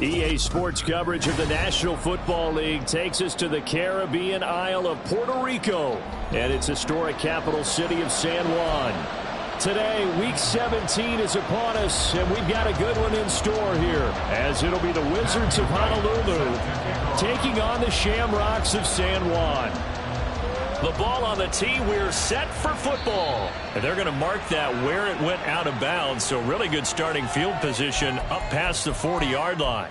EA Sports coverage of the National Football League takes us to the Caribbean Isle of Puerto Rico and its historic capital city of San Juan. Today, Week 17 is upon us, and we've got a good one in store here, as it'll be the Wizards of Honolulu taking on the Shamrocks of San Juan. The ball on the tee, we're set for football. And they're going to mark that where it went out of bounds, so really good starting field position up past the 40-yard line.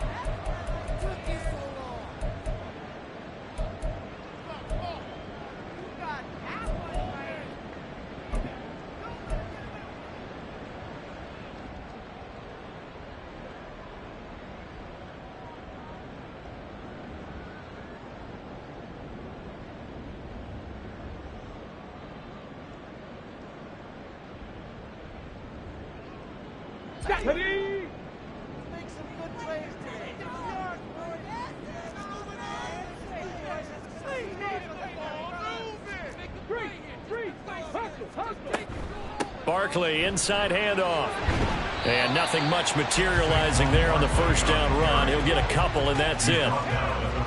Barkley, inside handoff. And nothing much materializing there on the first down run. He'll get a couple, and that's it.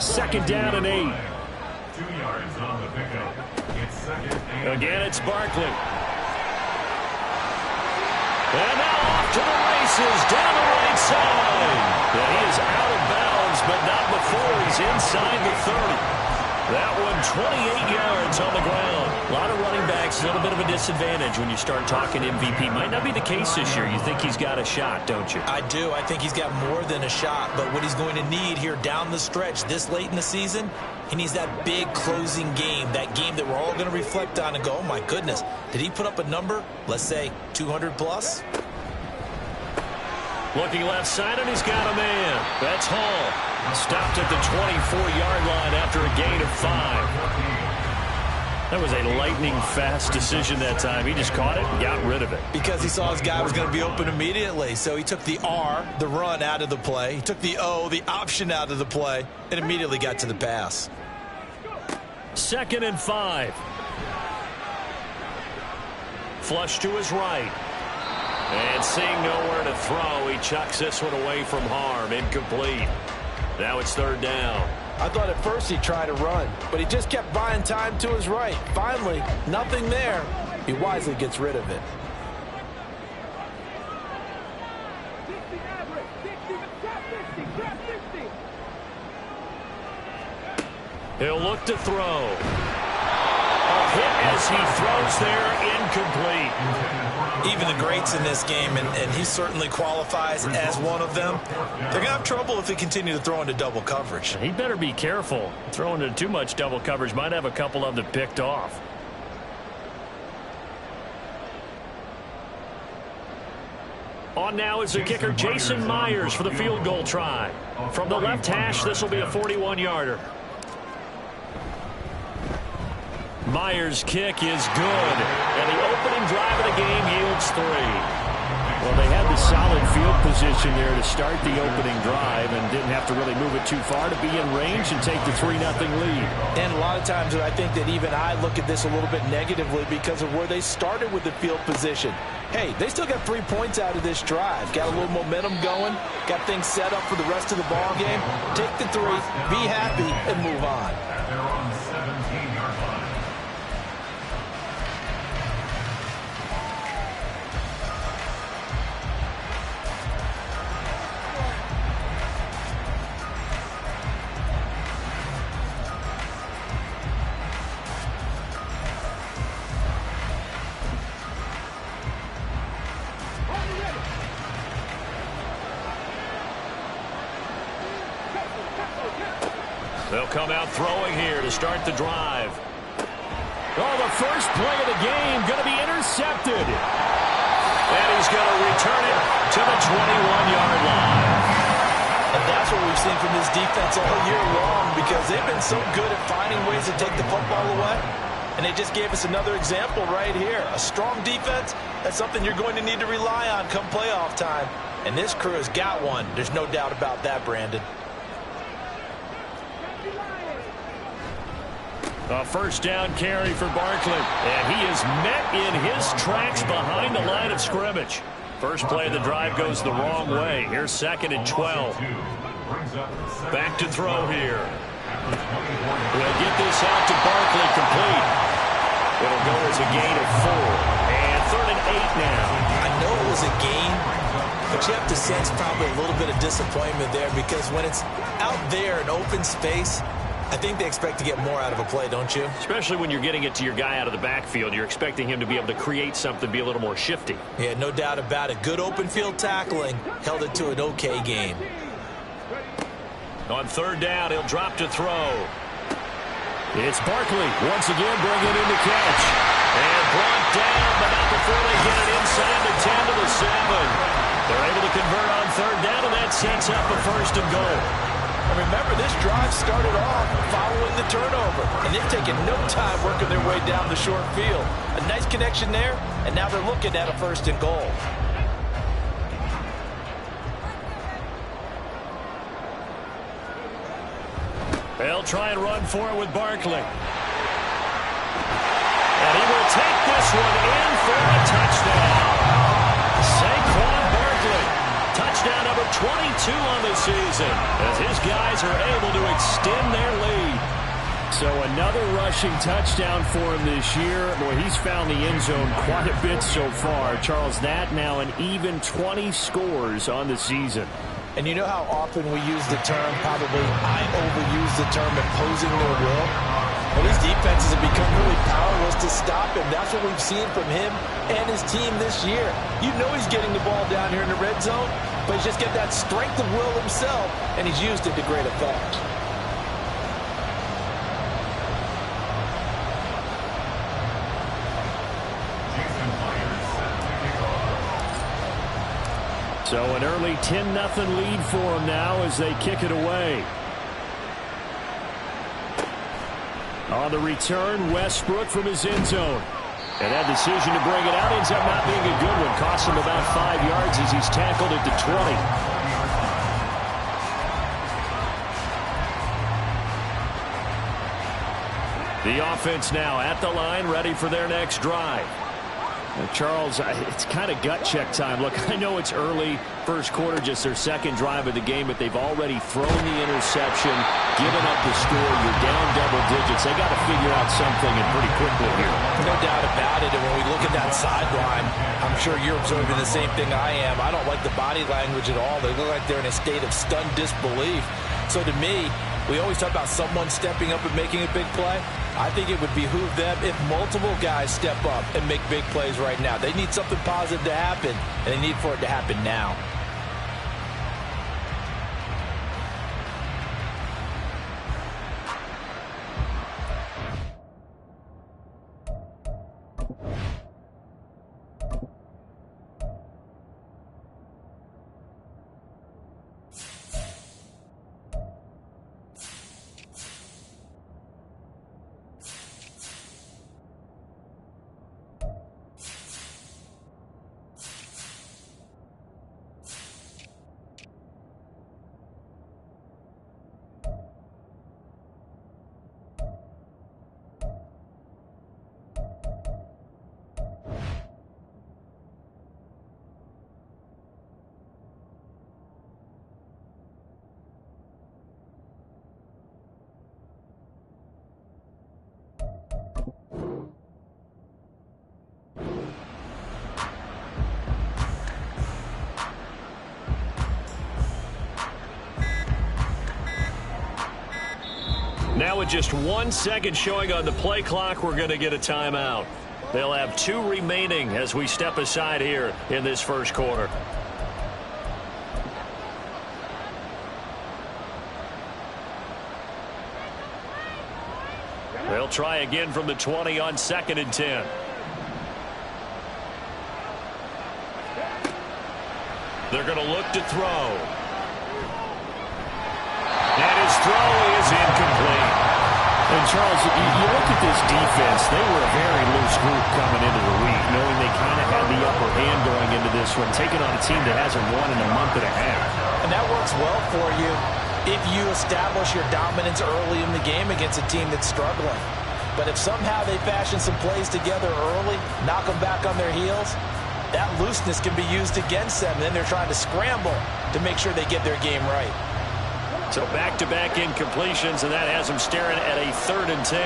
Second down and 8. 2 yards on the pickup. It's second and again, it's Barkley. And now off to the races, down the right side. And he is out of bounds, but not before he's inside the 30. That one, 28 yards on the ground. A lot of running backs, a little bit of a disadvantage when you start talking MVP. Might not be the case this year. You think he's got a shot, don't you? I do. I think he's got more than a shot. But what he's going to need here down the stretch this late in the season, he needs that big closing game, that game that we're all going to reflect on and go, oh, my goodness, did he put up a number, let's say 200 plus? Looking left side, and he's got a man. That's Hall. Stopped at the 24-yard line after a gain of 5. That was a lightning-fast decision that time. He just caught it and got rid of it. Because he saw his guy was going to be open immediately. So he took the R, the run, out of the play. He took the O, the option, out of the play, and immediately got to the pass. 2nd and 5. Flush to his right. And seeing nowhere to throw, he chucks this one away from harm. Incomplete. Now it's 3rd down. I thought at first he'd try to run, but he just kept buying time to his right. Finally, nothing there. He wisely gets rid of it. He'll look to throw. A hit as he throws there, incomplete. Even the greats in this game, and he certainly qualifies as one of them, they're going to have trouble if they continue to throw into double coverage. He better be careful. Throwing into too much double coverage might have a couple of them picked off. On now is the kicker, Jason Myers, for the field goal try. From the left hash, this will be a 41-yarder. Myers' kick is good, and the opening drive of the game yields 3. Well, they had the solid field position there to start the opening drive and didn't have to really move it too far to be in range and take the 3-0 lead. And a lot of times I think that even I look at this a little bit negatively because of where they started with the field position. Hey, they still got 3 points out of this drive. Got a little momentum going, got things set up for the rest of the ball game. Take the 3, be happy, and move on. they're on 17-yard line. They'll come out throwing here to start the drive. Oh, the first play of the game going to be intercepted. And he's going to return it to the 21-yard line. And that's what we've seen from this defense all year long because they've been so good at finding ways to take the football away. And they just gave us another example right here. A strong defense, that's something you're going to need to rely on come playoff time. And this crew has got one. There's no doubt about that, Brandon. A first down carry for Barkley. And he is met in his tracks behind the line of scrimmage. First play of the drive goes the wrong way. Here's 2nd and 12. brings up second. Back to throw here. We'll get this out to Barkley, complete. It'll go as a gain of 4. And 3rd and 8 now. I know it was a gain, but you have to sense probably a little bit of disappointment there, because when it's out there in open space, I think they expect to get more out of a play, don't you? Especially when you're getting it to your guy out of the backfield. You're expecting him to be able to create something, be a little more shifty. Yeah, no doubt about it. Good open field tackling held it to an okay game. On 3rd down, he'll drop to throw. It's Barkley once again bringing in the catch. And brought down, but not before they get it inside the 10 to the 7. They're able to convert on 3rd down, and that sets up a 1st and goal. And remember, this drive started off following the turnover, and they've taken no time working their way down the short field. A nice connection there, and now they're looking at a 1st and goal. They'll try and run for it with Barkley. And he will take this one in for a touchdown. Saquon Barkley. Touchdown number 22 on the season, as his guys are able to extend their lead. So another rushing touchdown for him this year. Boy, he's found the end zone quite a bit so far. Charles, that now an even 20 scores on the season. And you know how often we use the term, probably I overuse the term, imposing their will? Well, these defenses have become really powerless to stop him. That's what we've seen from him and his team this year. You know he's getting the ball down here in the red zone, but he's just got that strength of will himself, and he's used it to great effect. So an early 10-0 lead for them now as they kick it away. On the return, Westbrook from his end zone. And that decision to bring it out ends up not being a good one. Cost him about 5 yards as he's tackled at the 20. The offense now at the line, ready for their next drive. Charles, it's kind of gut check time. Look, I know it's early, first quarter, just their second drive of the game, but they've already thrown the interception, given up the score. You're down double digits. They got to figure out something, and pretty quickly here. No doubt about it. And when we look at that sideline, I'm sure you're observing the same thing I am. I don't like the body language at all. They look like they're in a state of stunned disbelief. So to me, we always talk about someone stepping up and making a big play. I think it would behoove them if multiple guys step up and make big plays right now. They need something positive to happen, and they need for it to happen now. Now with just 1 second showing on the play clock, we're going to get a timeout. They'll have 2 remaining as we step aside here in this first quarter. They'll try again from the 20 on 2nd and 10. They're going to look to throw. And his throw is incomplete. And Charles, you look at this defense, they were a very loose group coming into the week, knowing they kind of had the upper hand going into this one, taking on a team that hasn't won in a month and a half. And that works well for you if you establish your dominance early in the game against a team that's struggling. But if somehow they fashion some plays together early, knock them back on their heels, that looseness can be used against them. Then they're trying to scramble to make sure they get their game right. So back-to-back incompletions, and that has him staring at a 3rd and 10.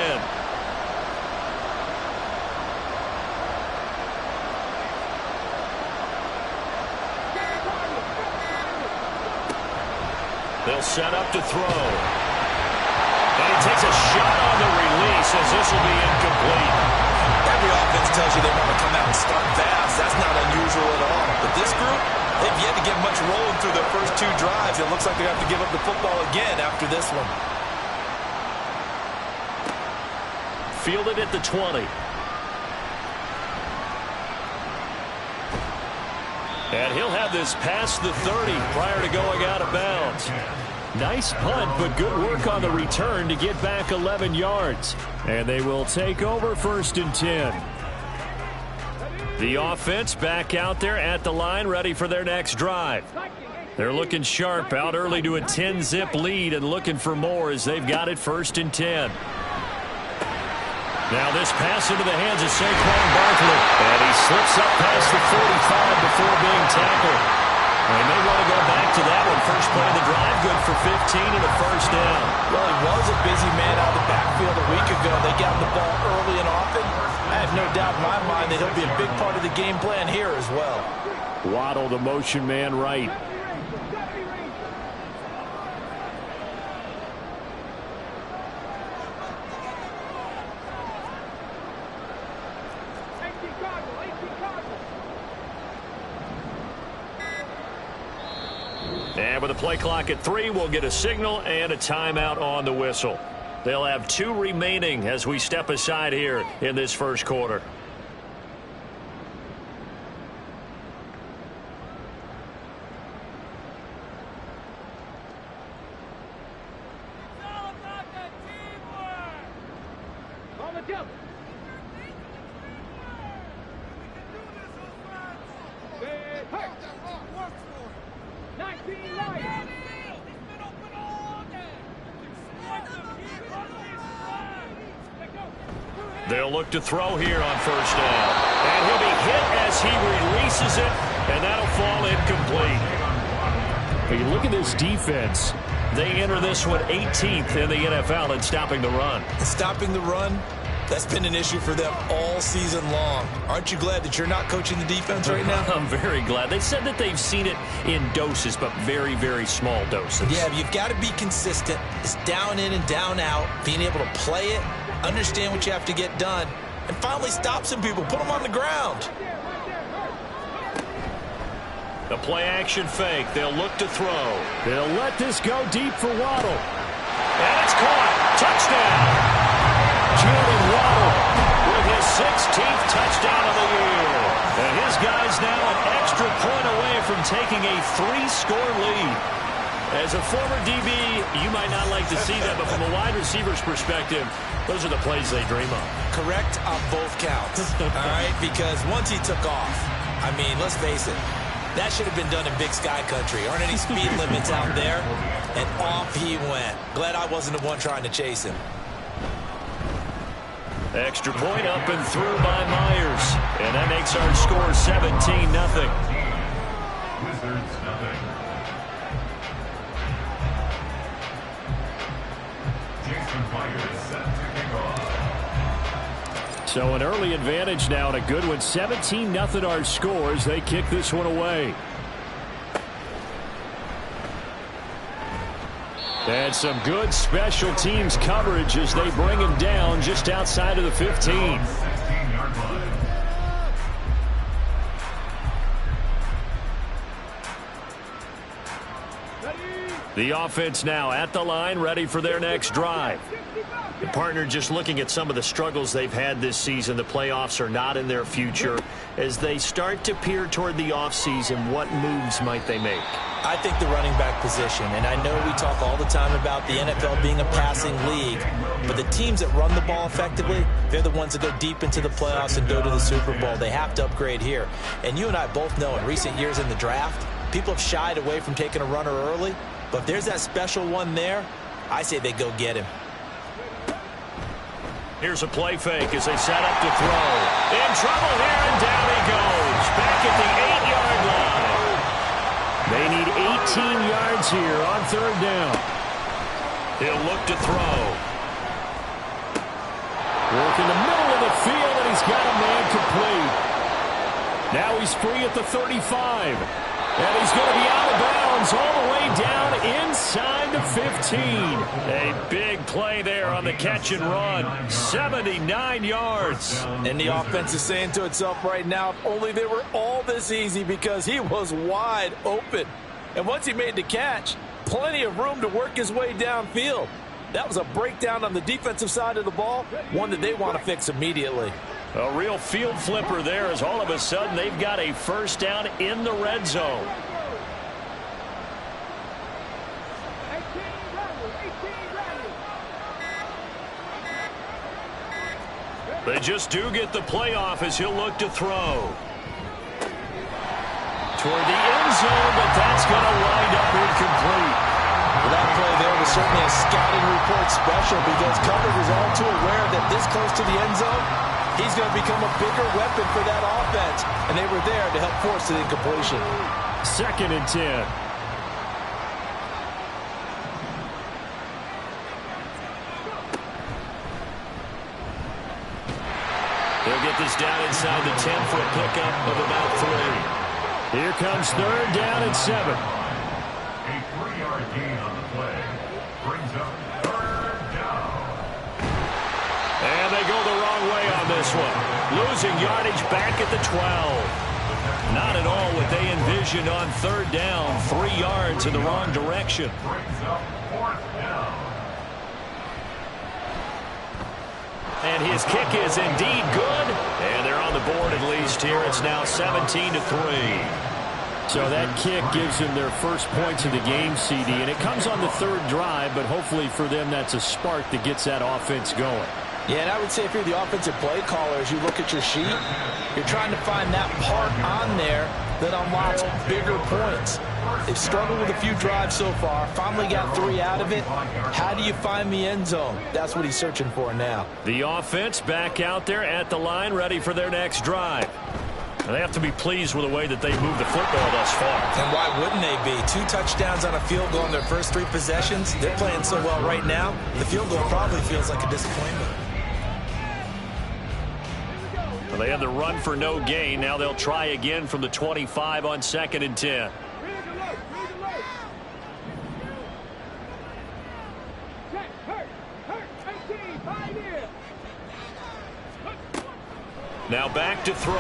They'll set up to throw. And he takes a shot on the release as this will be incomplete. Every offense tells you they want to come out and start fast. That's not unusual at all. But this group, they've yet to get much rolling through their first 2 drives. It looks like they have to give up the football again after this one. Fielded at the 20. And he'll have this past the 30 prior to going out of bounds. Nice punt, but good work on the return to get back 11 yards. And they will take over 1st and 10. The offense back out there at the line, ready for their next drive. They're looking sharp, out early to a 10-zip lead and looking for more as they've got it 1st and 10. Now this pass into the hands of Saquon Barkley. And he slips up past the 45 before being tackled. They may want to go back to that one. First play of the drive, good for 15 and a 1st down. Well, he was a busy man out of the backfield a week ago. They got the ball early and often. I have no doubt in my mind that he'll be a big part of the game plan here as well. Waddle, the motion man, right. And with a play clock at 3, we'll get a signal and a timeout on the whistle. They'll have 2 remaining as we step aside here in this first quarter. They'll look to throw here on 1st down. And he'll be hit as he releases it, and that'll fall incomplete. When you look at this defense, they enter this one 18th in the NFL in stopping the run. Stopping the run, that's been an issue for them all season long. Aren't you glad that you're not coaching the defense right now? I'm very glad. They said that they've seen it in doses, but very, very small doses. Yeah, you've got to be consistent. It's down in and down out, being able to play it, understand what you have to get done, and finally stop some people, put them on the ground. The play-action fake. They'll look to throw. They'll let this go deep for Waddle. And it's caught. Touchdown. Jalen Waddle with his 16th touchdown of the year. And his guy's now an extra point away from taking a 3-score lead. As a former DB, you might not like to see that, but from a wide receiver's perspective, those are the plays they dream of. Correct on both counts. All right, because once he took off, I mean, let's face it, that should have been done in Big Sky Country. Aren't any speed limits out there? And off he went. Glad I wasn't the one trying to chase him. Extra point up and through by Myers. And that makes our score 17-0. Wizards, nothing. Jason Myers set to kick off. So an early advantage now and a good one. 17-0 our scores. They kick this one away. And some good special teams coverage as they bring him down just outside of the 15. 16-yard line. The offense now at the line, ready for their next drive. The partner just looking at some of the struggles they've had this season. The playoffs are not in their future. As they start to peer toward the offseason, what moves might they make? I think the running back position, and I know we talk all the time about the NFL being a passing league, but the teams that run the ball effectively, they're the ones that go deep into the playoffs and go to the Super Bowl. They have to upgrade here. And you and I both know in recent years in the draft, people have shied away from taking a runner early, but if there's that special one there, I say they go get him. Here's a play fake as they set up to throw. In trouble here, and down he goes. Back at the 8-yard line. They need 18 yards here on 3rd down. He'll look to throw. Work in the middle of the field, and he's got a man complete. Now he's free at the 35. And he's going to be out of bounds all the way down inside the 15. A big play there on the catch and run. 79 yards. And the offense is saying to itself right now, if only they were all this easy, because he was wide open. And once he made the catch, plenty of room to work his way downfield. That was a breakdown on the defensive side of the ball, one that they want to fix immediately. A real field flipper there, as all of a sudden they've got a first down in the red zone. They just do get the playoff as he'll look to throw. Toward the end zone, but that's going to wind up incomplete. Well, that play there was certainly a scouting report special, because coverage was all too aware that this close to the end zone, he's going to become a bigger weapon for that offense, and they were there to help force the incompletion. 2nd and 10. They'll get this down inside the 10 for a pickup of about 3. Here comes 3rd down and 7. A 3-yard gain on the play brings up 3rd down. And they go the wrong way on this one. Losing yardage back at the 12. Not at all what they envisioned on 3rd down. 3 yards in the wrong direction. Brings up 4th down. And his kick is indeed good. And they're on the board at least here. It's now 17-3. So that kick gives them their first points of the game, CD. And it comes on the 3rd drive, but hopefully for them that's a spark that gets that offense going. Yeah, and I would say if you're the offensive play caller, as you look at your sheet, you're trying to find that part on there that unlocks bigger points. They've struggled with a few drives so far, finally got 3 out of it. How do you find the end zone? That's what he's searching for now. The offense back out there at the line, ready for their next drive. And they have to be pleased with the way that they moved the football thus far. And why wouldn't they be? 2 touchdowns on a field goal in their first 3 possessions. They're playing so well right now, the field goal probably feels like a disappointment. Well, they had the run for no gain. Now they'll try again from the 25 on 2nd and 10. Now back to throw.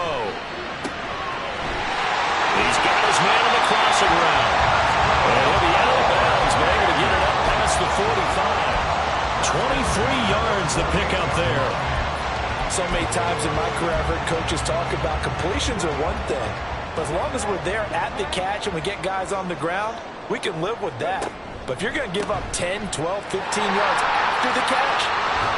He's got his man on the crossing route. And he'll be out of bounds, but able to get it up past the 45. 23 yards the pickup there. So many times in my career I've heard coaches talk about completions are one thing, but as long as we're there at the catch and we get guys on the ground, we can live with that. But if you're going to give up 10, 12, 15 yards after the catch,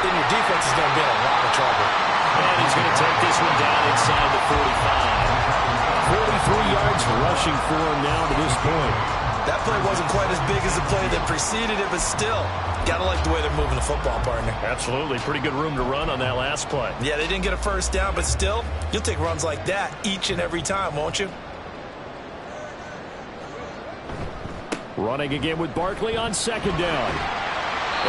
then your defense is going to be in a lot of trouble. And he's going to take this one down inside the 45. 43 yards rushing for him now to this point. That play wasn't quite as big as the play that preceded it, but still, got to like the way they're moving the football, partner. Absolutely. Pretty good room to run on that last play. Yeah, they didn't get a first down, but still, you'll take runs like that each and every time, won't you? Running again with Barkley on 2nd down.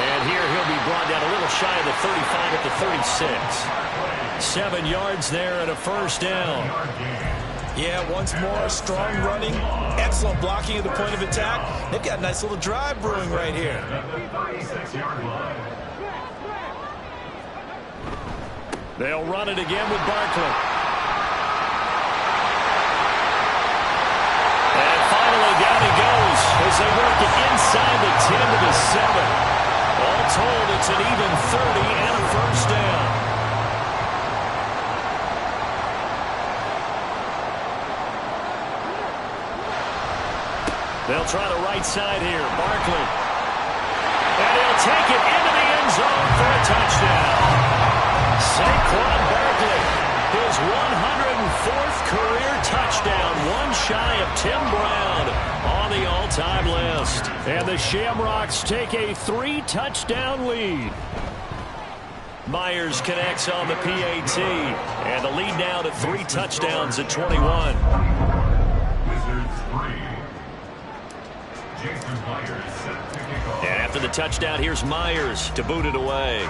And here he'll be brought down a little shy of the 35 at the 36. 7 yards there and a first down. Yeah, once more, strong running, excellent blocking at the point of attack. They've got a nice little drive brewing right here. They'll run it again with Barkley. And finally down he goes as they work it inside the 10 to the 7. All told, it's an even 30 and a first down. They'll try the right side here. Barkley. And he'll take it into the end zone for a touchdown. Saquon Barkley, his 104th career touchdown, one shy of Tim Brown on the all-time list. And the Shamrocks take a 3-touchdown lead. Myers connects on the PAT, and the lead now to 3 touchdowns at 21. After the touchdown, here's Myers to boot it away.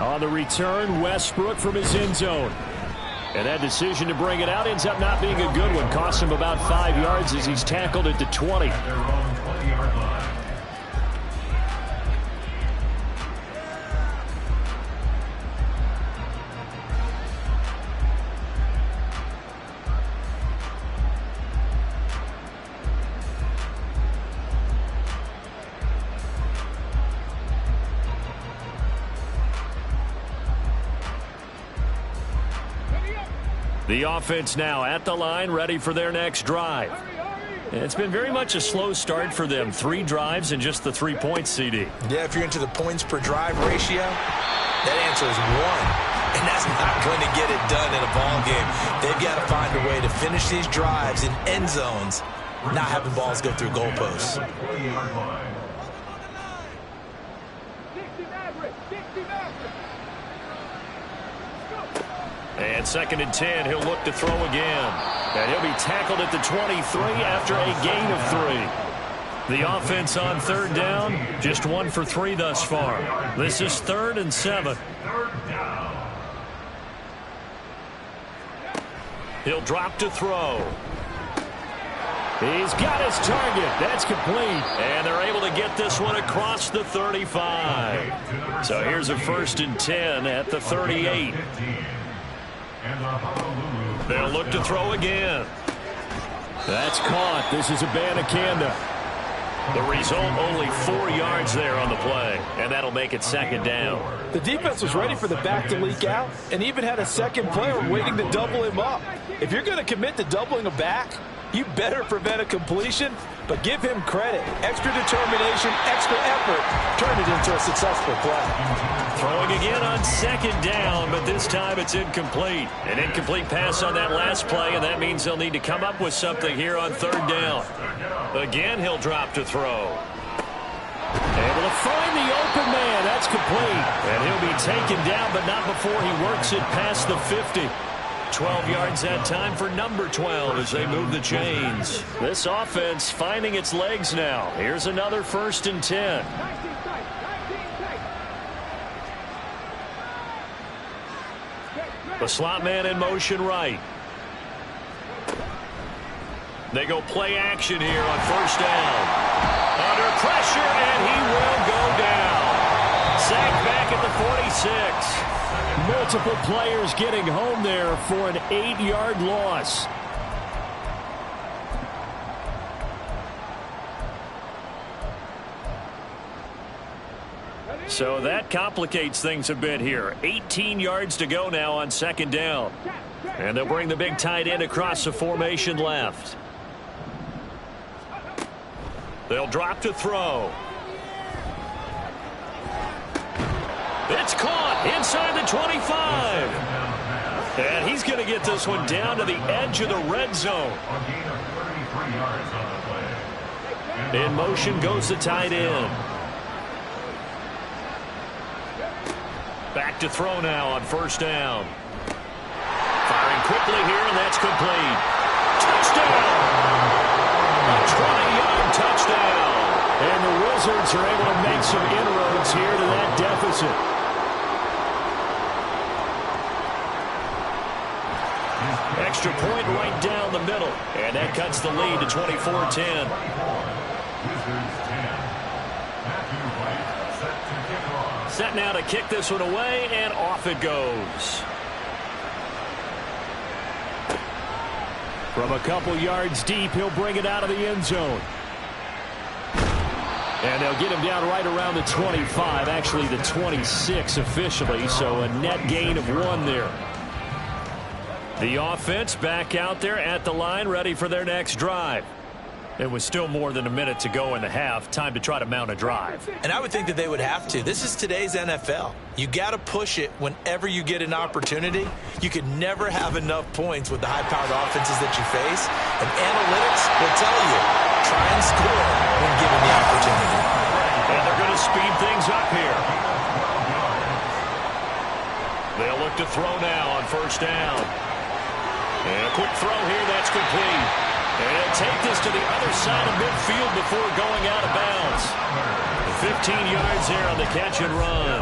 On the return, Westbrook from his end zone. And that decision to bring it out ends up not being a good one. Costs him about 5 yards as he's tackled at the 20. At their own 20-yard line. The offense now at the line, ready for their next drive. It's been very much a slow start for them. 3 drives and just the 3 points, CD. Yeah, if you're into the points per drive ratio, that answer is 1. And that's not going to get it done in a ball game. They've got to find a way to finish these drives in end zones, not having balls go through goalposts. And 2nd and 10, he'll look to throw again. And he'll be tackled at the 23 after a gain of 3. The offense on 3rd down, just 1 for 3 thus far. This is 3rd and 7. He'll drop to throw. He's got his target. That's complete. And they're able to get this one across the 35. So here's a 1st and 10 at the 38. They'll look to throw again. That's caught. This is Abanikanda. The result, only 4 yards there on the play, and that'll make it 2nd down. The defense was ready for the back to leak out and even had a second player waiting to double him up. If you're going to commit to doubling a back, you better prevent a completion, but give him credit. Extra determination, extra effort turned it into a successful play. Throwing again on 2nd down, but this time it's incomplete. An incomplete pass on that last play, and that means they'll need to come up with something here on 3rd down. Again, he'll drop to throw. Able to find the open man. That's complete. And he'll be taken down, but not before he works it past the 50. 12 yards that time for number 12 as they move the chains. This offense finding its legs now. Here's another 1st and 10. The slot man in motion right. They go play action here on 1st down. Under pressure, and he will go down. Sacked back at the 46. Multiple players getting home there for an 8-yard loss. So that complicates things a bit here. 18 yards to go now on 2nd down. And they'll bring the big tight end across the formation left. They'll drop to throw. It's caught inside the 25. And he's going to get this one down to the edge of the red zone. In motion goes the tight end. Back to throw now on 1st down. Firing quickly here, and that's complete. Touchdown! A 20-yard touchdown. And the Wizards are able to make some inroads here to that deficit. Extra point right down the middle. And that cuts the lead to 24-10. Set now to kick this one away, and off it goes. From a couple yards deep, he'll bring it out of the end zone. And they'll get him down right around the 25, actually the 26 officially, so a net gain of 1 there. The offense back out there at the line, ready for their next drive. It was still more than a minute to go in the half. Time to try to mount a drive. And I would think that they would have to. This is today's NFL. You got to push it whenever you get an opportunity. You can never have enough points with the high-powered offenses that you face. And analytics will tell you, try and score when given the opportunity. And they're going to speed things up here. They'll look to throw now on 1st down. And a quick throw here, that's complete. And he'll take this to the other side of midfield before going out of bounds. 15 yards there on the catch and run.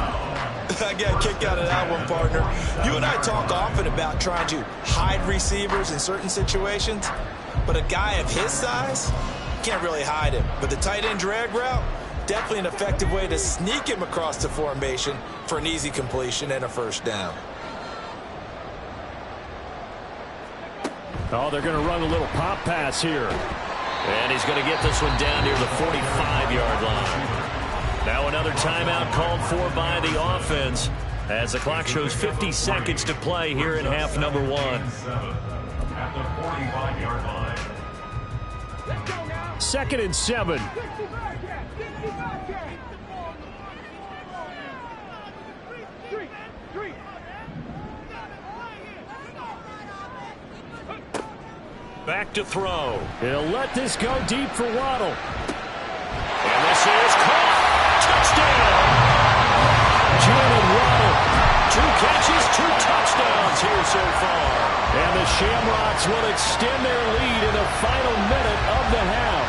I got a kick out of that one, partner. You and I talk often about trying to hide receivers in certain situations, but a guy of his size, can't really hide him. But the tight end drag route, definitely an effective way to sneak him across the formation for an easy completion and a first down. Oh, they're going to run a little pop pass here. And he's going to get this one down near the 45-yard line. Now another timeout called for by the offense as the clock shows 50 seconds to play here in half number one. At the 45-yard line. 2nd and 7. Back to throw. He'll let this go deep for Waddle. And this is caught. Touchdown. Jalen Waddle. 2 catches, 2 touchdowns here so far. And the Shamrocks will extend their lead in the final minute of the half.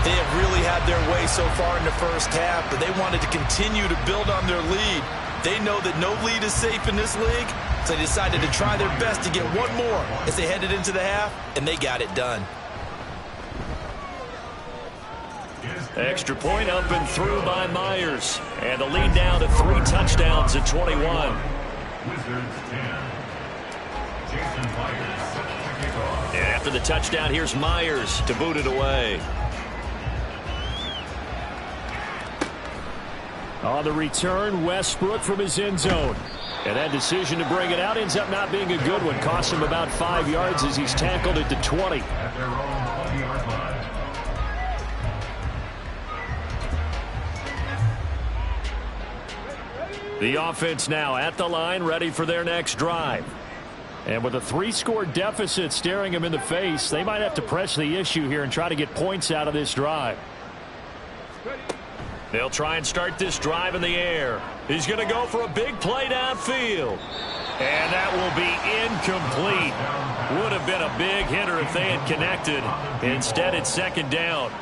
They have really had their way so far in the first half, but they wanted to continue to build on their lead. They know that no lead is safe in this league, so they decided to try their best to get one more as they headed into the half, and they got it done. Extra point up and through by Myers. And the lead down to 3 touchdowns at 21. Wizards 10. Jason Myers set to kick off. And after the touchdown, here's Myers to boot it away. On the return, Westbrook from his end zone. And that decision to bring it out ends up not being a good one. Cost him about 5 yards as he's tackled at the 20. At their own 20-yard line. The offense now at the line, ready for their next drive. And with a 3-score deficit staring them in the face, they might have to press the issue here and try to get points out of this drive. They'll try and start this drive in the air. He's going to go for a big play downfield. And that will be incomplete. Would have been a big hitter if they had connected. Instead, it's 2nd down.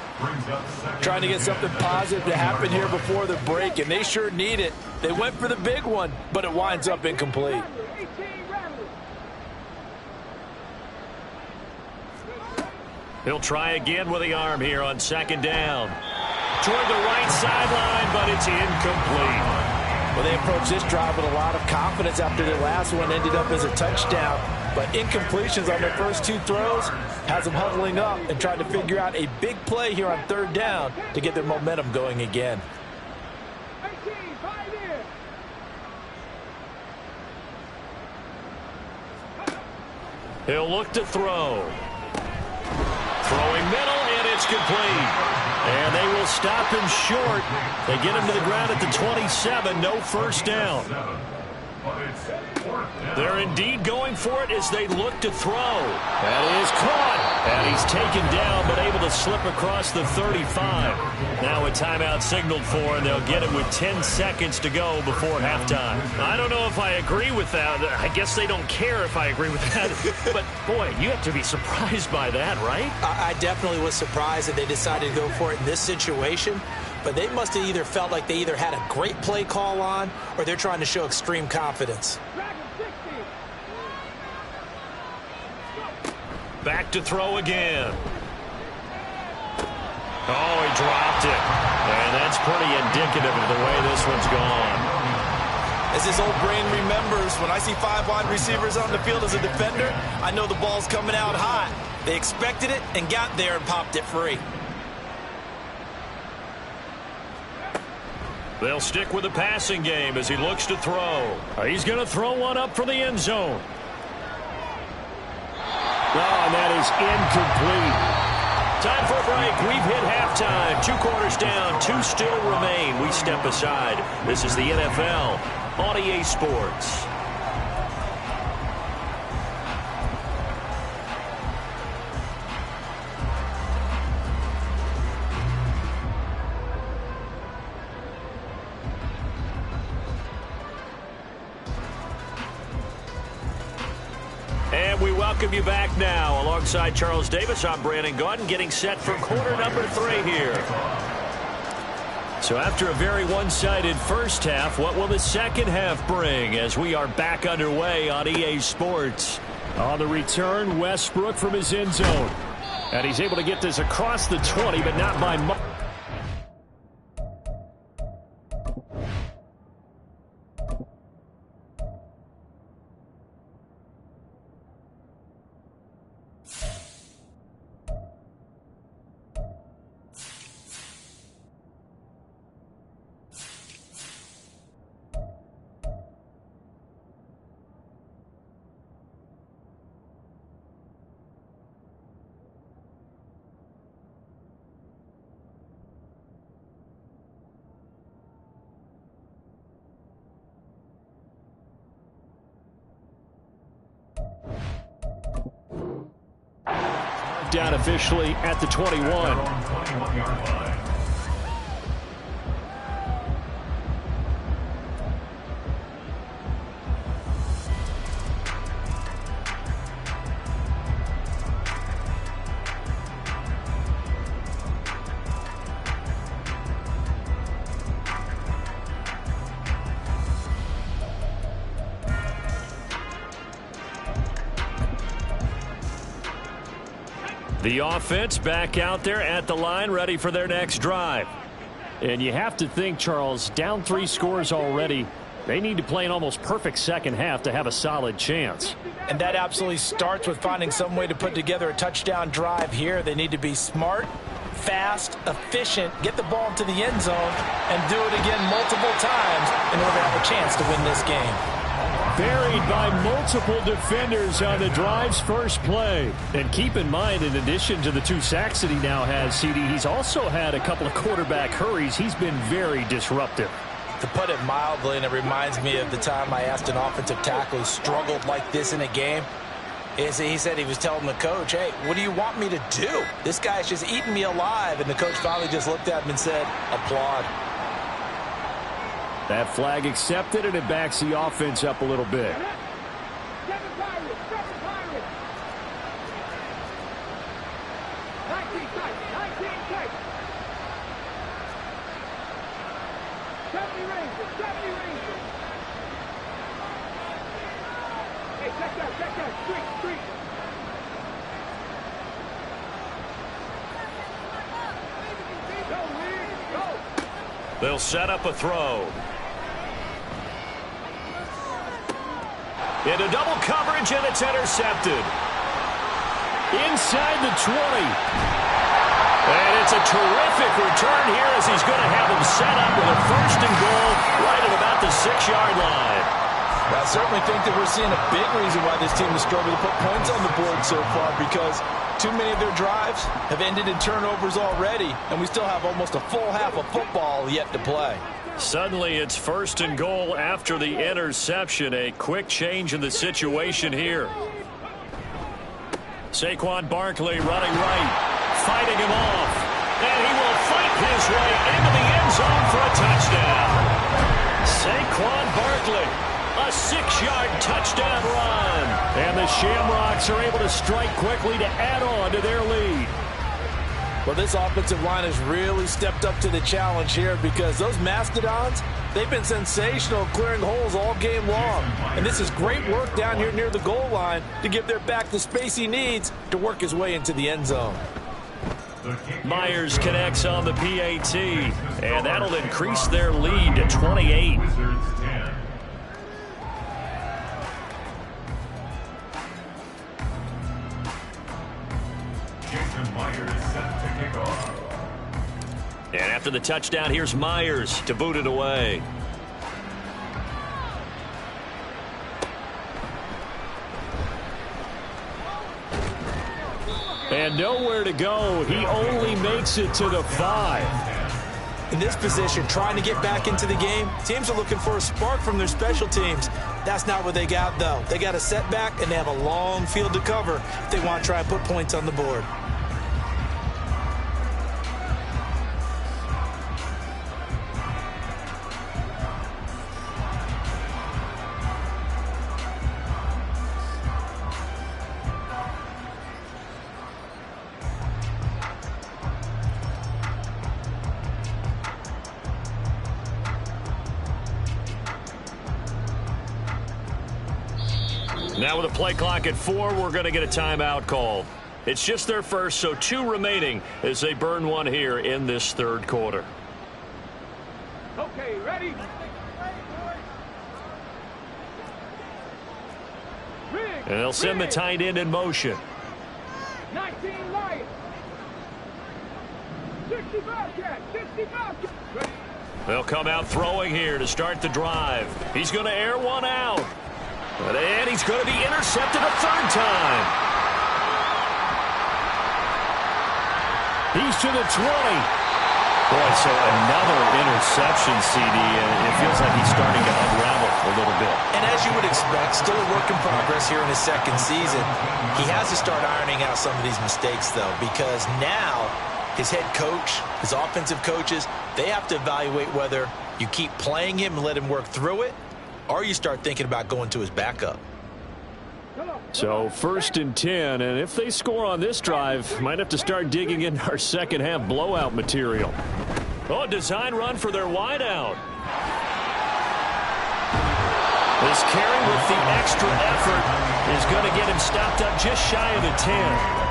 Trying to get something positive to happen here before the break, and they sure need it. They went for the big one, but it winds up incomplete. He'll try again with the arm here on 2nd down. Toward the right sideline, but it's incomplete. Well, they approached this drive with a lot of confidence after their last one ended up as a touchdown. But incompletions on their first 2 throws has them huddling up and trying to figure out a big play here on 3rd down to get their momentum going again. He'll look to throw. Throwing middle, and it's complete. And they will stop him short. They get him to the ground at the 27. No first down. They're indeed going for it as they look to throw. That is caught. And he's taken down, but able to slip across the 35. Now a timeout signaled for, and they'll get it with 10 seconds to go before halftime. I don't know if I agree with that. I guess they don't care if I agree with that. But, boy, you have to be surprised by that, right? I definitely was surprised that they decided to go for it in this situation. But they must have either felt like they either had a great play call on or they're trying to show extreme confidence. Back to throw again. Oh, he dropped it. And that's pretty indicative of the way this one's gone. As his old brain remembers, when I see 5 wide receivers on the field as a defender, I know the ball's coming out hot. They expected it and got there and popped it free. They'll stick with the passing game as he looks to throw. He's going to throw one up for the end zone. Oh, and that is incomplete. Time for a break. We've hit halftime. 2 quarters down, 2 still remain. We step aside. This is the NFL on EA Sports. And And we welcome you back now. Alongside Charles Davis, I'm Brandon Gaudin, getting set for quarter number 3 here. So after a very one-sided first half, what will the second half bring as we are back underway on EA Sports? On the return, Westbrook from his end zone. And he's able to get this across the 20, but not by much. Down officially at the 21. The offense back out there at the line, ready for their next drive. And you have to think, Charles, down 3 scores already. They need to play an almost perfect second half to have a solid chance. And that absolutely starts with finding some way to put together a touchdown drive here. They need to be smart, fast, efficient, get the ball into the end zone, and do it again multiple times in order to have a chance to win this game. Buried by multiple defenders on the drive's first play. And keep in mind, in addition to the 2 sacks that he now has, CD, he's also had a couple of quarterback hurries. He's been very disruptive. To put it mildly, and it reminds me of the time I asked an offensive tackle who struggled like this in a game. He said he was telling the coach, hey, what do you want me to do? This guy's just eating me alive. And the coach finally just looked at him and said, applaud. That flag accepted, and it backs the offense up a little bit. They'll set up a throw. Into double coverage, and it's intercepted. Inside the 20. And it's a terrific return here as he's going to have him set up with a 1st and goal right at about the 6-yard line. I certainly think that we're seeing a big reason why this team has struggled to put points on the board so far, because too many of their drives have ended in turnovers already, and we still have almost a full half of football yet to play. Suddenly it's 1st and goal after the interception. A quick change in the situation here. Saquon Barkley running right, fighting him off, and he will fight his way into the end zone for a touchdown. Saquon Barkley, a 6-yard touchdown run. And the Shamrocks are able to strike quickly to add on to their lead. Well, this offensive line has really stepped up to the challenge here, because those Mastodons, they've been sensational clearing holes all game long. And this is great work down here near the goal line to give their back the space he needs to work his way into the end zone. Myers connects on the PAT, and that'll increase their lead to 28. And after the touchdown, here's Myers to boot it away. And nowhere to go. He only makes it to the 5. In this position, trying to get back into the game, teams are looking for a spark from their special teams. That's not what they got, though. They got a setback, and they have a long field to cover if they want to try and put points on the board. Now with a play clock at 4, we're going to get a timeout call. It's just their first, so 2 remaining as they burn one here in this third quarter. Okay, ready? And they'll send the tight end in motion. 19 Lions. 60 Bobcats. 60 Bobcats. They'll come out throwing here to start the drive. He's going to air one out. And he's going to be intercepted a third time. He's to the 20. Boy, so another interception, CD, and it feels like he's starting to unravel a little bit. And as you would expect, still a work in progress here in his second season. He has to start ironing out some of these mistakes, though, because now his head coach, his offensive coaches, they have to evaluate whether you keep playing him and let him work through it, or you start thinking about going to his backup. So 1st and 10, and if they score on this drive, might have to start digging in our second half blowout material. Oh, design run for their wideout. This carry with the extra effort is going to get him stopped up just shy of the 10.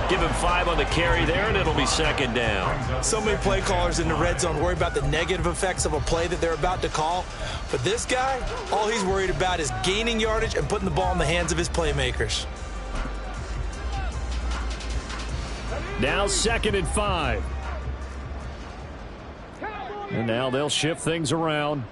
Give him 5 on the carry there, and it'll be second down. So many play callers in the red zone worry about the negative effects of a play that they're about to call. But this guy, all he's worried about is gaining yardage and putting the ball in the hands of his playmakers. Now 2nd and 5. And now they'll shift things around.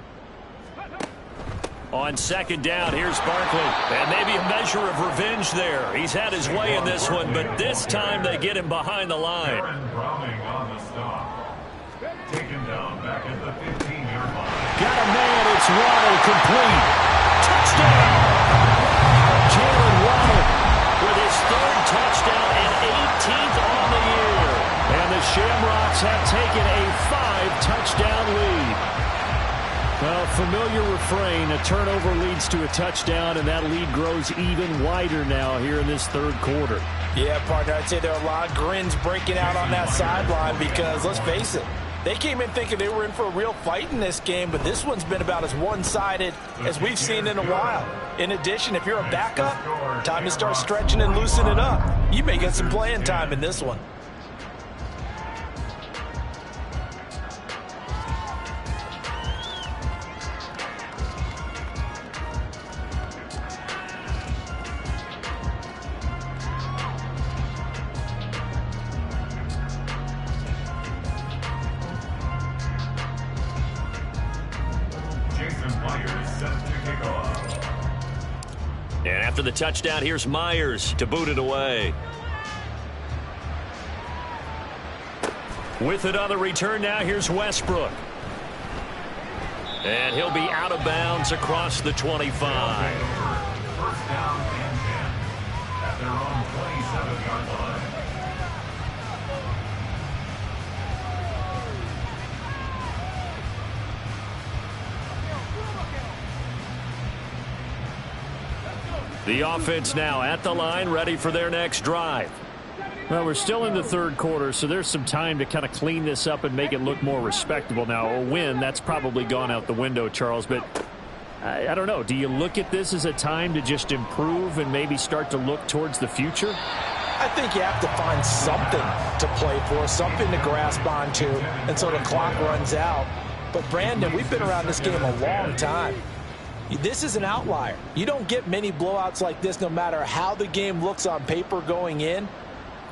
On 2nd down, here's Barkley. And maybe a measure of revenge there. He's had his way in this one, but this time they get him behind the line. Browning on the stop. Taken down back at the 15-yard line. Got a man, it's Waddle, complete. Touchdown! Jalen Waddle with his 3rd touchdown and 18th on the year. And the Shamrocks have taken a 5-touchdown lead. Well, familiar refrain, a turnover leads to a touchdown, and that lead grows even wider now here in this third quarter. Yeah, partner, I'd say there are a lot of grins breaking out on that sideline because, let's face it, they came in thinking they were in for a real fight in this game, but this one's been about as one-sided as we've seen in a while. In addition, if you're a backup, time to start stretching and loosening up. You may get some playing time in this one. And after the touchdown, here's Myers to boot it away. With it on the return now, here's Westbrook. And he'll be out of bounds across the 25. First down and 10 at their own 27-yard line. The offense now at the line, ready for their next drive. Well, we're still in the third quarter, so there's some time to kind of clean this up and make it look more respectable. Now, a win, that's probably gone out the window, Charles, but I don't know. Do you look at this as a time to just improve and maybe start to look towards the future? I think you have to find something to play for, something to grasp onto until the clock runs out. But, Brandon, we've been around this game a long time. This is an outlier. You don't get many blowouts like this no matter how the game looks on paper going in.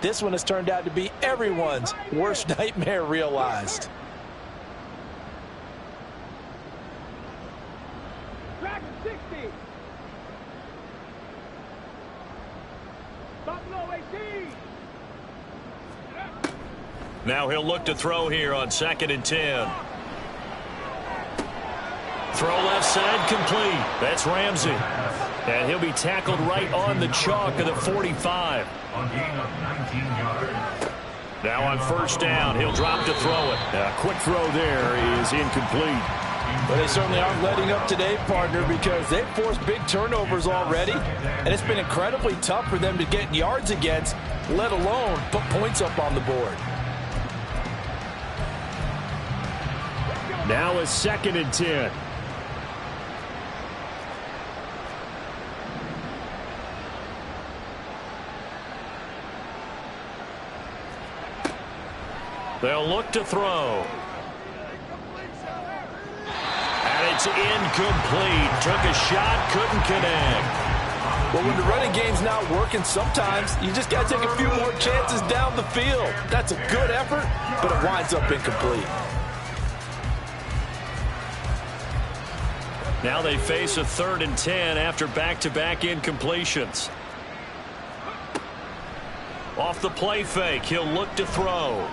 This one has turned out to be everyone's worst nightmare realized. Back 60. Buffalo 18. Now he'll look to throw here on 2nd and 10. Throw left side complete. That's Ramsey. And he'll be tackled right on the chalk of the 45. A gain of 19 yards. Now on first down, he'll drop to throw it. A quick throw there is incomplete. But they certainly aren't letting up today, partner, because they've forced big turnovers already, and it's been incredibly tough for them to get yards against, let alone put points up on the board. Now a 2nd and 10. They'll look to throw. And it's incomplete. Took a shot, couldn't connect. Well, when the running game's not working, sometimes you just got to take a few more chances down the field. That's a good effort, but it winds up incomplete. Now they face a 3rd and 10 after back-to-back incompletions. Off the play fake, he'll look to throw.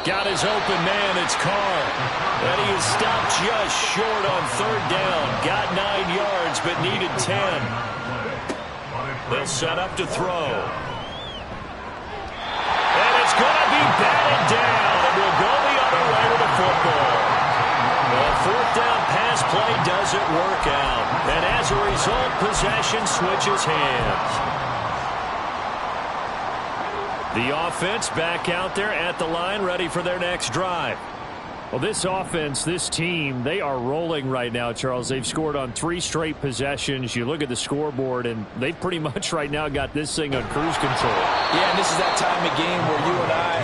Got his open man, it's Carr. And he is stopped just short on 3rd down. Got 9 yards, but needed 10. They'll set up to throw. And it's going to be batted down. And we'll go the other way with the football. The 4th down pass play doesn't work out. And as a result, possession switches hands. The offense back out there at the line, ready for their next drive. Well, this offense, this team, they are rolling right now, Charles. They've scored on 3 straight possessions. You look at the scoreboard, and they pretty much right now got this thing on cruise control. Yeah, and this is that time of game where you and I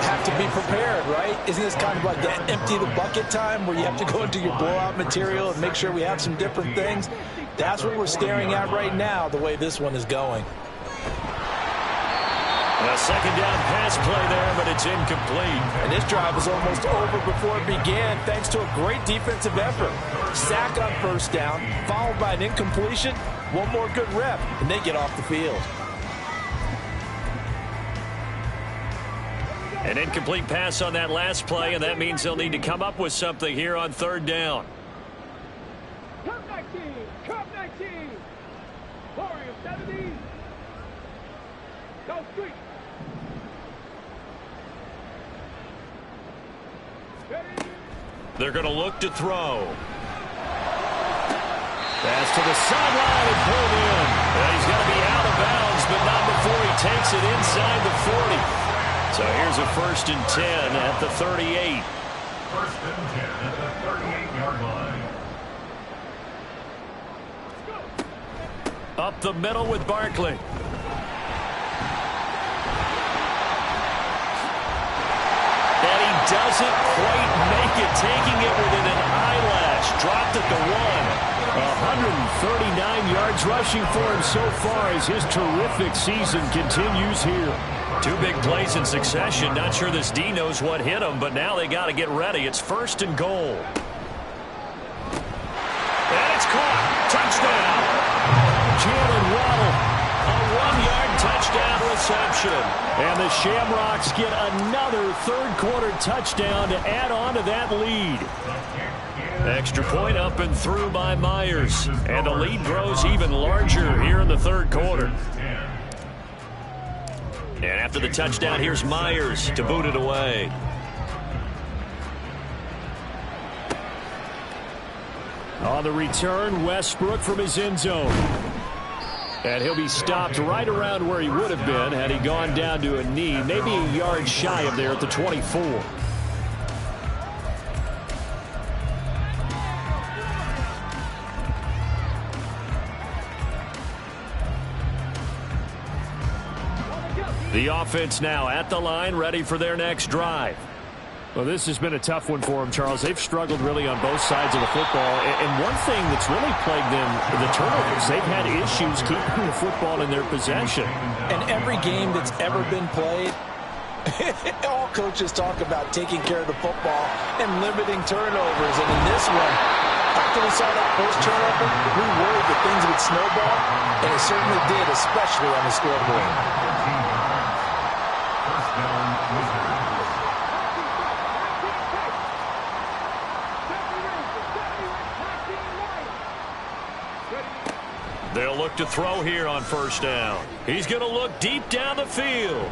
have to be prepared, right? Isn't this kind of like that empty the bucket time where you have to go into your blowout material and make sure we have some different things? That's what we're staring at right now, the way this one is going. A 2nd down pass play there, but it's incomplete. And this drive was almost over before it began thanks to a great defensive effort. Sack on 1st down, followed by an incompletion. One more good rep, and they get off the field. An incomplete pass on that last play, and that means they'll need to come up with something here on 3rd down. Come 19. Come 19. Warrior 70. Go street. They're going to look to throw. Pass to the sideline and pulled in. And he's going to be out of bounds, but not before he takes it inside the 40. So here's a 1st and 10 at the 38. 1st and 10 at the 38-yard line. Up the middle with Barkley. And he doesn't quite make it, taking it within an eyelash. Dropped at the 1. 139 yards rushing for him so far as his terrific season continues here. 2 big plays in succession. Not sure this D knows what hit him, but now they got to get ready. It's 1st and goal. And it's caught. Touchdown. Jalen Waddle, a 1-yard touchdown reception. And the Shamrocks get another 3rd quarter touchdown to add on to that lead. Extra point up and through by Myers. And the lead grows even larger here in the 3rd quarter. And after the touchdown, here's Myers to boot it away. On the return, Westbrook from his end zone. And he'll be stopped right around where he would have been had he gone down to a knee, maybe a yard shy of there at the 24. The offense now at the line, ready for their next drive. Well, this has been a tough one for them, Charles. They've struggled really on both sides of the football. And one thing that's really plagued them, the turnovers. They've had issues keeping the football in their possession. And every game that's ever been played, all coaches talk about taking care of the football and limiting turnovers. And in this one, after we saw that first turnover, we worried that things would snowball, and it certainly did, especially on the scoreboard. First down, Wizards. They'll look to throw here on 1st down. He's going to look deep down the field.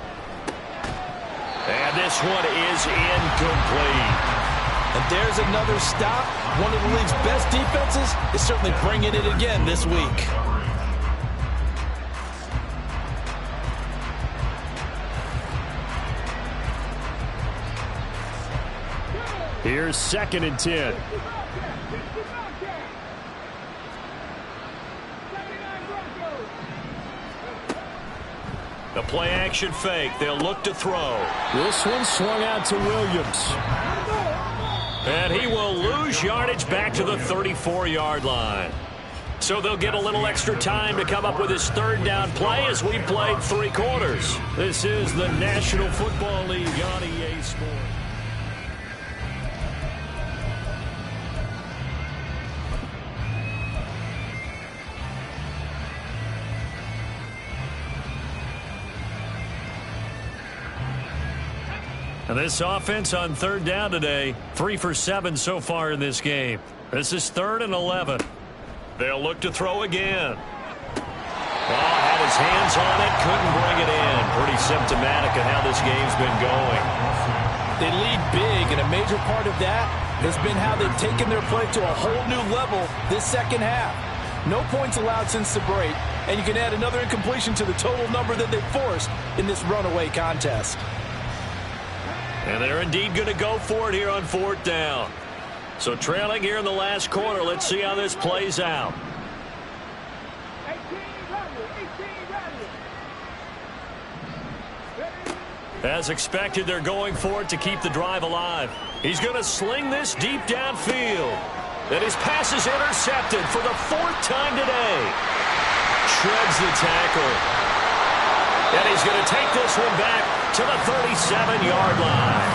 And this one is incomplete. And there's another stop. One of the league's best defenses is certainly bringing it again this week. Here's 2nd and 10. The play action fake. They'll look to throw. This one swung out to Williams. And he will lose yardage back to the 34-yard line. So they'll get a little extra time to come up with his third down play as we played 3 quarters. This is the National Football League on EA Sports. And this offense on third down today, 3 for 7 so far in this game. This is 3rd and 11. They'll look to throw again. Had his hands on it, couldn't bring it in. Pretty symptomatic of how this game's been going. They lead big, and a major part of that has been how they've taken their play to a whole new level this second half. No points allowed since the break, and you can add another incompletion to the total number that they forced in this runaway contest. And they're indeed going to go for it here on 4th down. So trailing here in the last quarter, let's see how this plays out. 18 As expected, they're going for it to keep the drive alive. He's going to sling this deep downfield. And his pass is intercepted for the 4th time today. Shreds the tackle. And he's going to take this one back to the 37-yard line.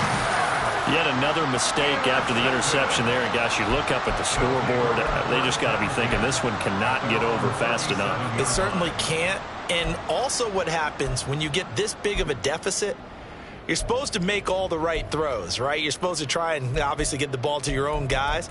Yet another mistake after the interception there. And gosh, you look up at the scoreboard, they just got to be thinking this one cannot get over fast enough. It certainly can't. And also what happens when you get this big of a deficit, you're supposed to make all the right throws, right? You're supposed to try and obviously get the ball to your own guys.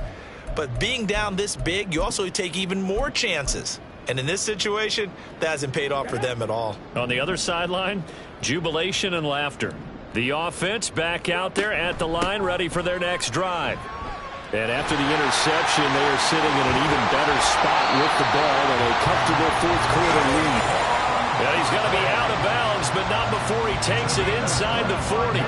But being down this big, you also take even more chances. And in this situation, that hasn't paid off for them at all. On the other sideline, jubilation and laughter. The offense back out there at the line, ready for their next drive. And after the interception, they are sitting in an even better spot with the ball and a comfortable 4th quarter lead. And he's going to be out of bounds, but not before he takes it inside the 40.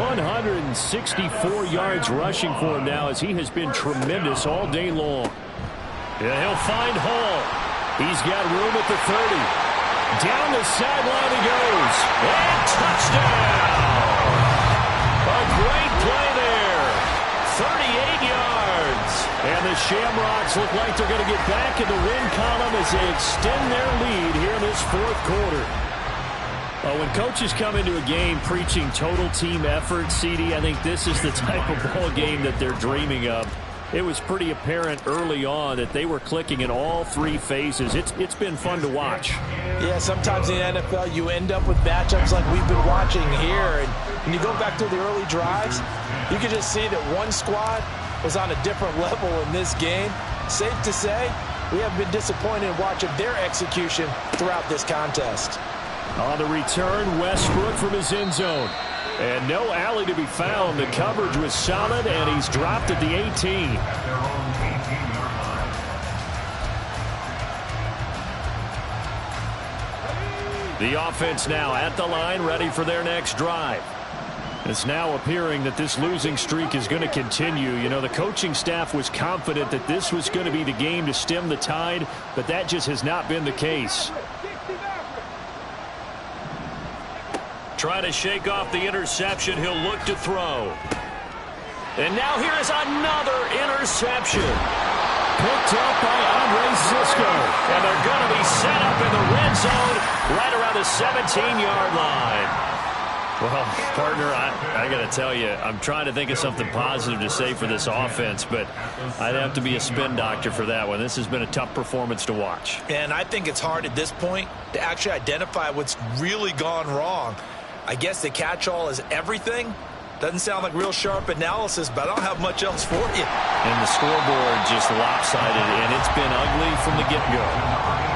164 yards rushing for him now as he has been tremendous all day long. And he'll find Hall. He's got room at the 30. Down the sideline he goes. And touchdown! A great play there. 38 yards. And the Shamrocks look like they're going to get back in the win column as they extend their lead here in this 4th quarter. When coaches come into a game preaching total team effort, CD, I think this is the type of ball game that they're dreaming of. It was pretty apparent early on that they were clicking in all 3 phases. It's been fun to watch. Yeah, sometimes in the NFL you end up with matchups like we've been watching here. And when you go back to the early drives, you can just see that one squad was on a different level in this game. Safe to say, we have been disappointed in watching their execution throughout this contest. On the return, Westbrook from his end zone. And no alley to be found. The coverage was solid, and he's dropped at the 18. The offense now at the line, ready for their next drive. It's now appearing that this losing streak is going to continue. You know, the coaching staff was confident that this was going to be the game to stem the tide, but that just has not been the case. Try to shake off the interception. He'll look to throw. And now here is another interception. Picked up by Andre Cisco. And they're going to be set up in the red zone right around the 17-yard line. Well, partner, I got to tell you, I'm trying to think of something positive to say for this offense, but I'd have to be a spin doctor for that one. This has been a tough performance to watch. And I think it's hard at this point to actually identify what's really gone wrong. I guess the catch-all is everything. Doesn't sound like real sharp analysis, but I don't have much else for you. And the scoreboard just lopsided, and it's been ugly from the get-go.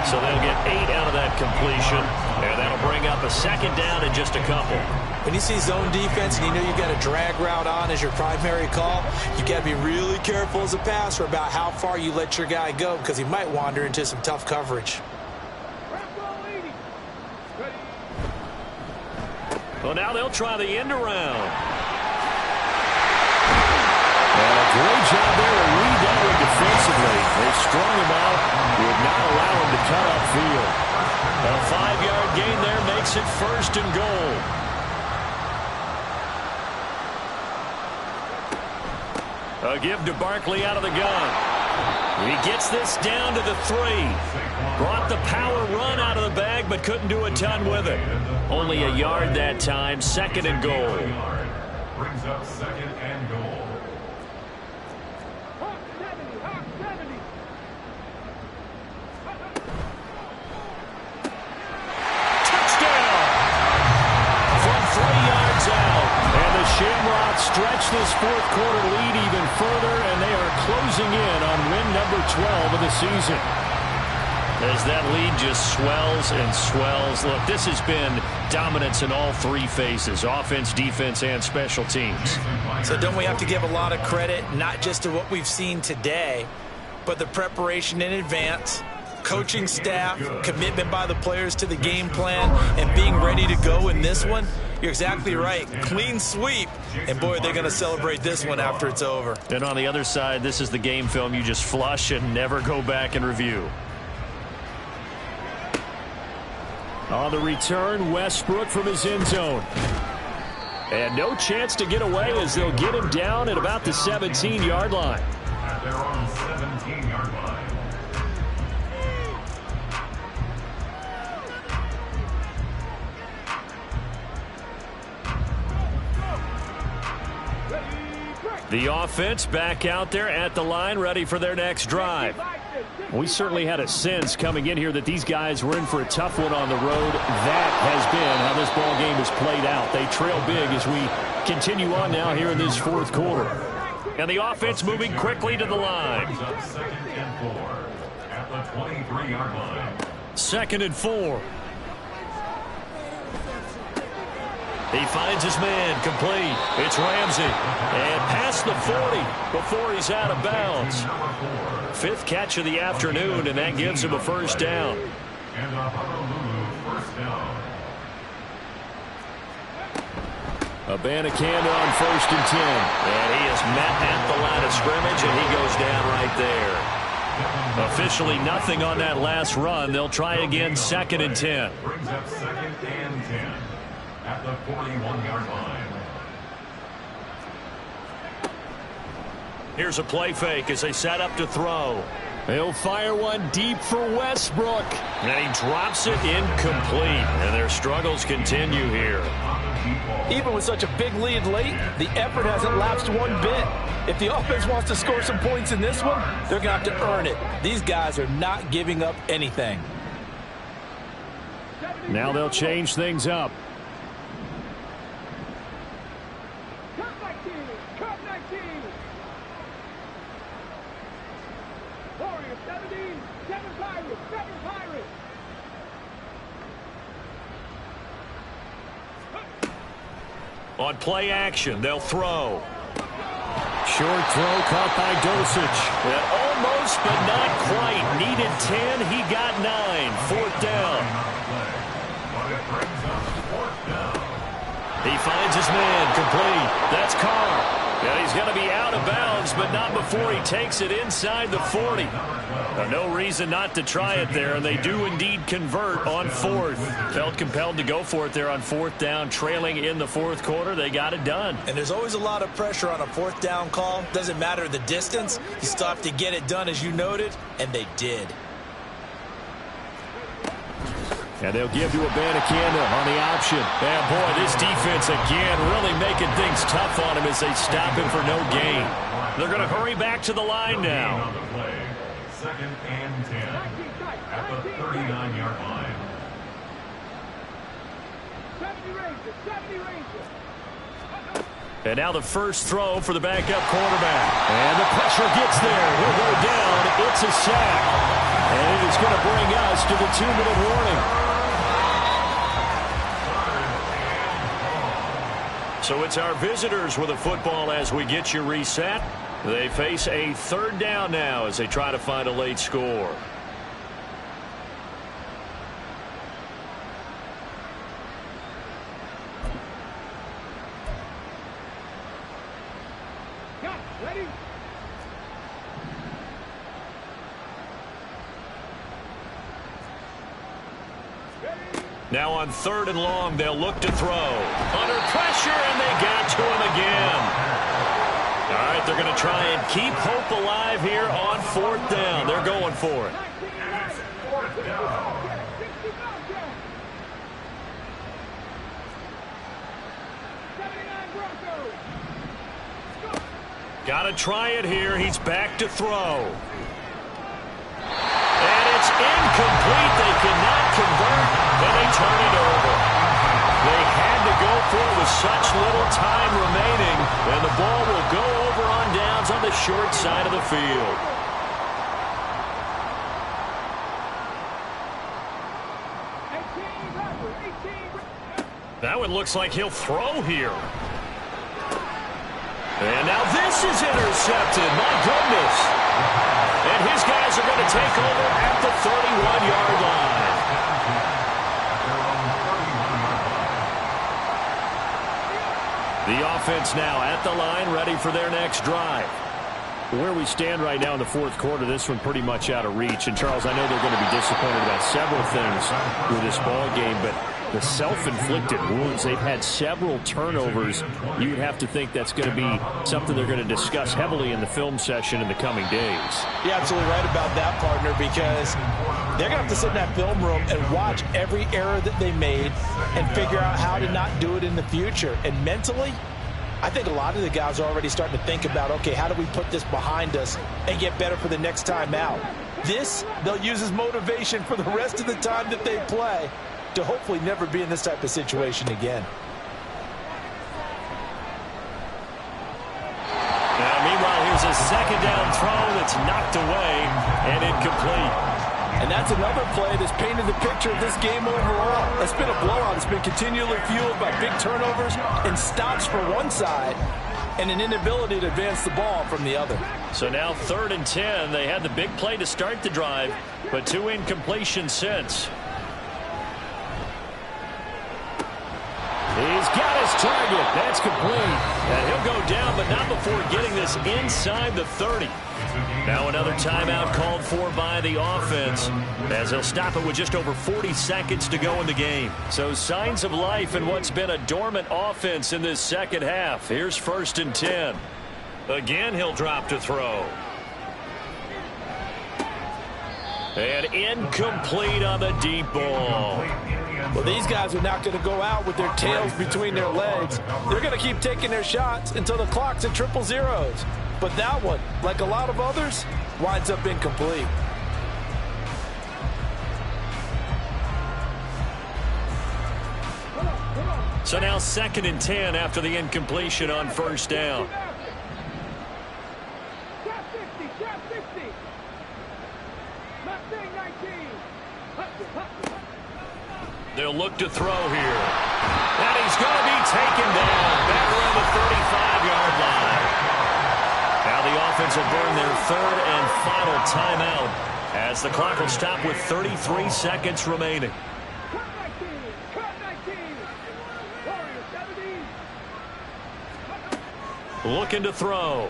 So they'll get 8 out of that completion, and that'll bring up a 2nd down in just a couple. When you see zone defense and you know you got a drag route on as your primary call, you got to be really careful as a passer about how far you let your guy go because he might wander into some tough coverage. Well, now they'll try the end around. And a great job there to read that one defensively. They strung him out, would not allow him to cut upfield. A 5-yard gain there makes makes it 1st and goal. A give to Barkley out of the gun. He gets this down to the 3. Brought the power run out of the bag, but couldn't do a ton with it. Only a yard that time, 2nd and goal. Brings up 2nd and goal. Hawk 70, Hawk 70. Touchdown! From 3 yards out. And the Shamrocks stretch this 4th quarter lead even further, and they are closing in on win number 12 of the season. As that lead just swells and swells. Look, this has been dominance in all 3 phases, offense, defense, and special teams. So don't we have to give a lot of credit, not just to what we've seen today, but the preparation in advance, coaching staff, commitment by the players to the game plan, and being ready to go in this one? You're exactly right. Clean sweep. And, boy, they're going to celebrate this one after it's over. And on the other side, this is the game film you just flush and never go back and review. On the return, Westbrook from his end zone. And no chance to get away as they'll get him down at about the 17-yard line. At their own 17-yard line. The offense back out there at the line, ready for their next drive. We certainly had a sense coming in here that these guys were in for a tough one on the road. That has been how this ball game has played out. They trail big as we continue on now here in this 4th quarter. And the offense moving quickly to the line. 2nd and 4 at the 23-yard line. 2nd and 4. He finds his man, complete. It's Ramsey. And past the 40 before he's out of bounds. 5th catch of the afternoon, and that gives him a 1st down. And a Honolulu 1st down. Abanikanda on 1st and 10. And he is met at the line of scrimmage, and he goes down right there. Officially nothing on that last run. They'll try again, 2nd and 10. Brings up 2nd and 10 at the 41-yard line. Here's a play fake as they set up to throw. He'll fire one deep for Westbrook. And he drops it incomplete. And their struggles continue here. Even with such a big lead late, the effort hasn't lapsed one bit. If the offense wants to score some points in this one, they're going to have to earn it. These guys are not giving up anything. Now they'll change things up. Cup 19. Warrior 70, 7 Pirates, 7 Pirates. On play action, they'll throw. Short throw caught by Dosich. And almost, but not quite. Needed 10, he got 9. 4th down. He finds his man, complete. That's Carr. And he's going to be out of bounds, but not before he takes it inside the 40. No reason not to try it there, and they do indeed convert on 4th. Felt compelled to go for it there on 4th down, trailing in the 4th quarter. They got it done. And there's always a lot of pressure on a 4th down call. Doesn't matter the distance. You still have to get it done, as you noted, and they did. And they'll give to Abanikanda on the option. And, boy, this defense again really making things tough on him as they stop him for no gain. They're going to hurry back to the line now. 2nd and 10 at the 39-yard line. 70 Rangers, 70 Rangers. And now the first throw for the backup quarterback. And the pressure gets there. He'll go down. It's a sack. And it is going to bring us to the 2-minute warning. So it's our visitors with a football as we get you reset. They face a 3rd down now as they try to find a late score. Got ready. Ready. Now on 3rd and long, they'll look to throw. Under pressure, and they got to him again. All right, they're going to try and keep hope alive here on 4th down. They're going for it. Got to try it here. He's back to throw. And it's incomplete. They cannot convert, and they turn it over. They had to go for it with such little time remaining, and the ball will go over on downs on the short side of the field. That one looks like he'll throw here. And now this is intercepted. My goodness. And his guys are going to take over at the 31-yard line. The offense now at the line, ready for their next drive. Where we stand right now in the 4th quarter, this one pretty much out of reach. And, Charles, I know they're going to be disappointed about several things with this ball game, but the self-inflicted wounds, they've had several turnovers. You would have to think that's going to be something they're going to discuss heavily in the film session in the coming days. You're absolutely right about that, partner, because they're going to have to sit in that film room and watch every error that they made and figure out how to not do it in the future. And mentally, I think a lot of the guys are already starting to think about, okay, how do we put this behind us and get better for the next time out? This, they'll use as motivation for the rest of the time that they play to hopefully never be in this type of situation again. Now, meanwhile, here's a 2nd down throw that's knocked away and incomplete. And that's another play that's painted the picture of this game overall. It's been a blowout. It's been continually fueled by big turnovers and stops for one side and an inability to advance the ball from the other. So now 3rd and 10. They had the big play to start the drive, but 2 incompletions since. He's got his target. That's complete. And he'll go down, but not before getting this inside the 30. Now another timeout called for by the offense, as they'll stop it with just over 40 seconds to go in the game. So signs of life in what's been a dormant offense in this second half. Here's 1st and 10. Again, he'll drop to throw. And incomplete on the deep ball. Well, these guys are not going to go out with their tails between their legs. They're going to keep taking their shots until the clock's at 000. But that one, like a lot of others, winds up incomplete. So now 2nd and 10 after the incompletion on 1st down. They'll look to throw here. And he's going to be taken down back around the 35-yard line. Now the offense will burn their 3rd and final timeout as the clock will stop with 33 seconds remaining. Looking to throw.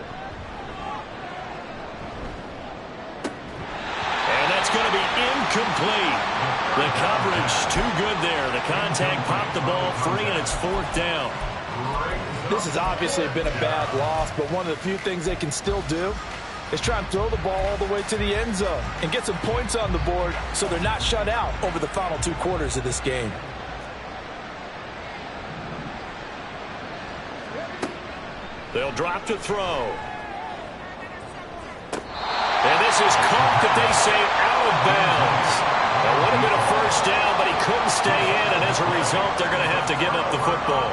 And that's going to be incomplete. The coverage too good there. The contact popped the ball free, and it's 4th down. This has obviously been a bad loss, but one of the few things they can still do is try and throw the ball all the way to the end zone and get some points on the board so they're not shut out over the final 2 quarters of this game. They'll drop to throw. And this is caught that they say out of bounds. That would have been a 1st down, but he couldn't stay in, and as a result, they're going to have to give up the football.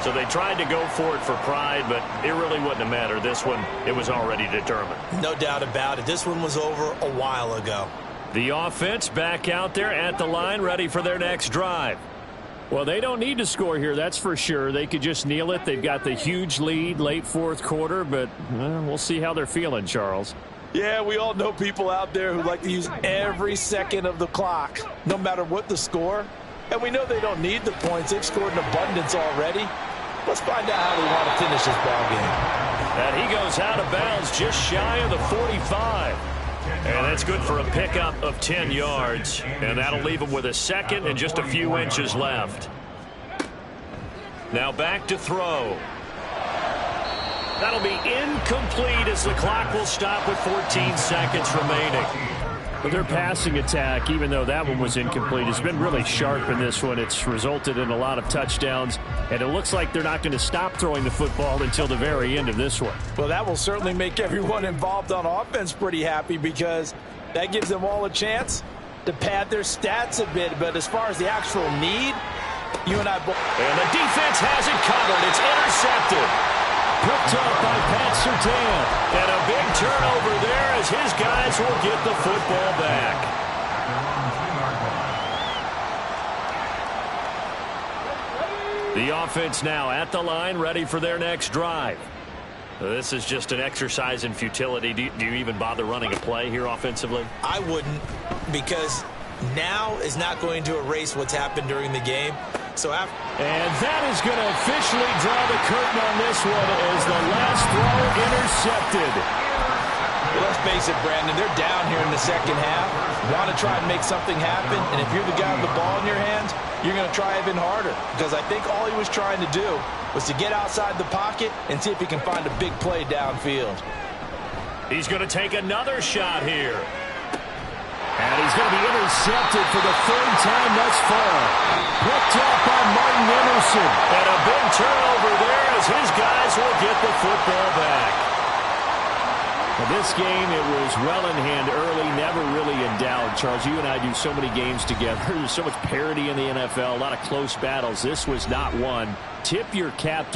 So they tried to go for it for pride, but it really wouldn't have mattered. This one, it was already determined. No doubt about it. This one was over a while ago. The offense back out there at the line, ready for their next drive. Well, they don't need to score here, that's for sure. They could just kneel it. They've got the huge lead late 4th quarter, but we'll see how they're feeling, Charles. Yeah, we all know people out there who like to use every second of the clock, no matter what the score. And we know they don't need the points. They've scored in abundance already. Let's find out how they want to finish this ball game. And he goes out of bounds just shy of the 45. And That's good for a pickup of 10 yards, and that'll leave him with a second and just a few inches left. Now back to throw. That'll be incomplete as the clock will stop with 14 seconds remaining. But their passing attack, even though that one was incomplete, has been really sharp in this one. It's resulted in a lot of touchdowns, and it looks like they're not going to stop throwing the football until the very end of this one. Well, that will certainly make everyone involved on offense pretty happy, because that gives them all a chance to pad their stats a bit. But as far as the actual need, you and I both. And the defense has it covered. It's intercepted. Picked up by Pat Surtain. And a big turnover there as his guys will get the football back. The offense now at the line, ready for their next drive. This is just an exercise in futility. Do you even bother running a play here offensively? I wouldn't, because now is not going to erase what's happened during the game. And that is going to officially draw the curtain on this one as the last throw intercepted. Well, let's face it, Brandon, they're down here in the second half. Want to try and make something happen, and if you're the guy with the ball in your hands, you're going to try even harder, because I think all he was trying to do was to get outside the pocket and see if he can find a big play downfield. He's going to take another shot here. And he's going to be intercepted for the third time thus far. Picked up by Martin Emerson. And a big turnover there as his guys will get the football back. Now this game, it was well in hand early, never really in doubt. Charles, you and I do so many games together. There's so much parity in the NFL, a lot of close battles. This was not one. Tip your cap to